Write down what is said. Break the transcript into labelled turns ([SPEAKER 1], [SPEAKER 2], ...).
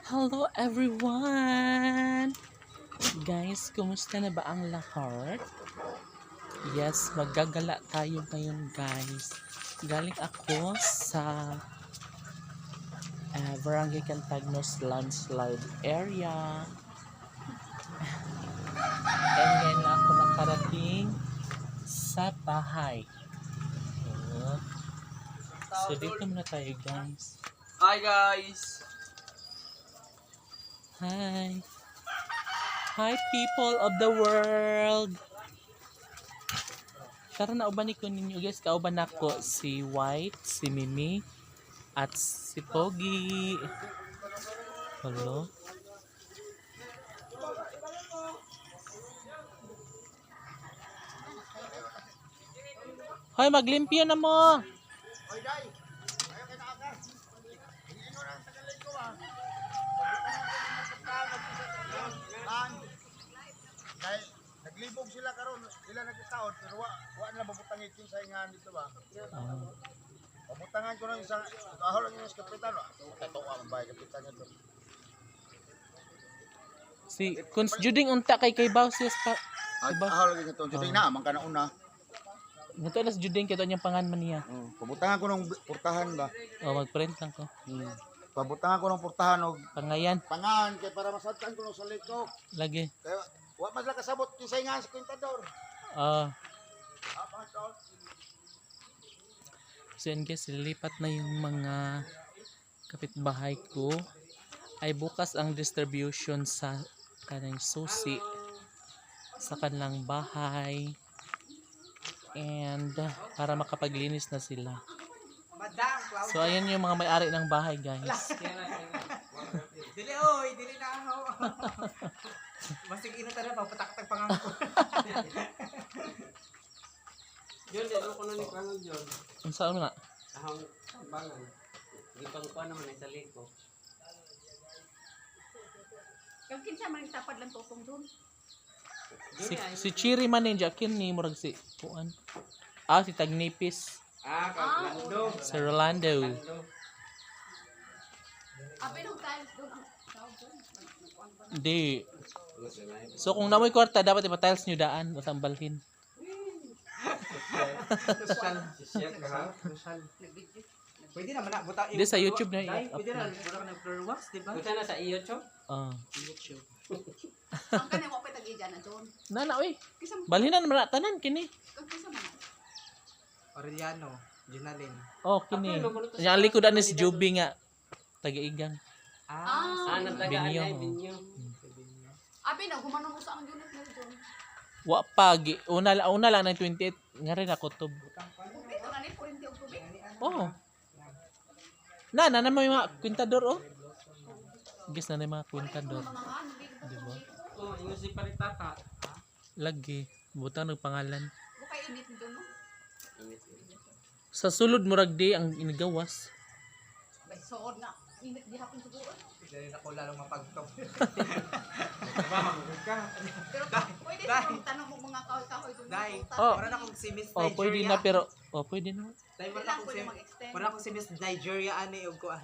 [SPEAKER 1] Hello everyone! Guys, kumusta na ba ang lahat? Yes, maggagala tayo ngayon guys. Galing ako sa Barangay Cantagnos landslide area. And ngayon na ako nakarating sa bahay. So dito muna tayo guys.
[SPEAKER 2] Hi guys!
[SPEAKER 1] Hi! Hi people of the world! Tara na uban ko ninyo guys. Kauban ako si White, si Mimi, at si Pogi. Hello? Hoy, maglimpyo na mo!
[SPEAKER 3] Dahil naglibog sila karon, sila nagkitaon pero wa na mabutangit yung saingan dito ba. Mabutangan ko ng isang ahol lang yung kapitan. Tato ang bay kapitan nito.
[SPEAKER 1] Si Kuns Juding unta kay Bausias pa.
[SPEAKER 3] Ahol lang ito. Juding na man kana una.
[SPEAKER 1] Nato na si Juding kito niyang pangan man niya.
[SPEAKER 3] Pabutangan ko ng portahan ba.
[SPEAKER 1] Oh, mag-print lang ko.
[SPEAKER 3] Pabutangan ko ng portahan og
[SPEAKER 1] Pangayan
[SPEAKER 3] pangan kay para masabtan ko sa liko.
[SPEAKER 1] lagi.
[SPEAKER 3] Kaya wa man lang kasabot yung saingan sa kontador.
[SPEAKER 1] So yun guys, lilipat na yung mga kapitbahay ko. Ay bukas ang distribution sa kanilang susi sa kanilang bahay. And para makapaglinis na sila. So ayan yung mga may-ari ng bahay guys.
[SPEAKER 2] Dili oy, dili na ako. Masig ino tara papatak-tak pangako. Yon dito ko na ni Kangon Jon.
[SPEAKER 1] Ang saan mo na?
[SPEAKER 2] Ahong bangan. Gipang ko naman ay sa liko.
[SPEAKER 4] Yung kinsa man tapad lang tutong doon.
[SPEAKER 1] Si Chiri man ninja kin ni murag si kuan. Si Tagnipis.
[SPEAKER 2] Kaplando.
[SPEAKER 1] Si Rolando.
[SPEAKER 4] Abi nung tiles doon ang tawag doon.
[SPEAKER 1] Di. So kung namoy kwarta dapat ipa-tiles nyo daan o sambalhin.
[SPEAKER 2] Social ka ha? Social. Pwede naman na buta.
[SPEAKER 1] Di sa YouTube na
[SPEAKER 2] Dai, pwede na
[SPEAKER 1] i-upload.
[SPEAKER 2] buta ka ng floor wax, di ba? Buta na sa YouTube. YouTube.
[SPEAKER 4] Ang kanya mo pa tagi dyan na doon.
[SPEAKER 1] Nana oy.
[SPEAKER 4] Kisa mo
[SPEAKER 1] Balhinan man na tanan kini.
[SPEAKER 4] kisa man.
[SPEAKER 2] Aureliano, Junalin.
[SPEAKER 1] Kini. Yang likodan ni si Juby nga taga-igang.
[SPEAKER 2] Nagtagaan
[SPEAKER 1] Binyo.
[SPEAKER 2] ay binyo.
[SPEAKER 4] Abi na gumano mo sa ang unit na doon.
[SPEAKER 1] Wa pagi. Una lang ng 28 nga rin ako tub.
[SPEAKER 4] Ito na ni 40 og tubig.
[SPEAKER 1] Na mo yung mga kwintador Guess na yung mga kwintador. Diba?
[SPEAKER 2] Yung si Paritata.
[SPEAKER 1] Lagi. Butang nagpangalan.
[SPEAKER 4] Bukay init ni doon no.
[SPEAKER 1] Sa sulod murag di ang inigawas.
[SPEAKER 4] Bay sood na. Init gihapon siguro.
[SPEAKER 2] Dili na ko lalong mapagtop.
[SPEAKER 4] Pero pwede sa tanong mo mga kahoy-kahoy doon.
[SPEAKER 2] Dai.
[SPEAKER 1] Oh.
[SPEAKER 2] Para na akong si Miss Nigeria.
[SPEAKER 1] Pwede na pero pwede na.
[SPEAKER 2] Dai
[SPEAKER 4] Kailangan pwede mag-extend.
[SPEAKER 2] para ako si Miss Nigeria ani og kuan.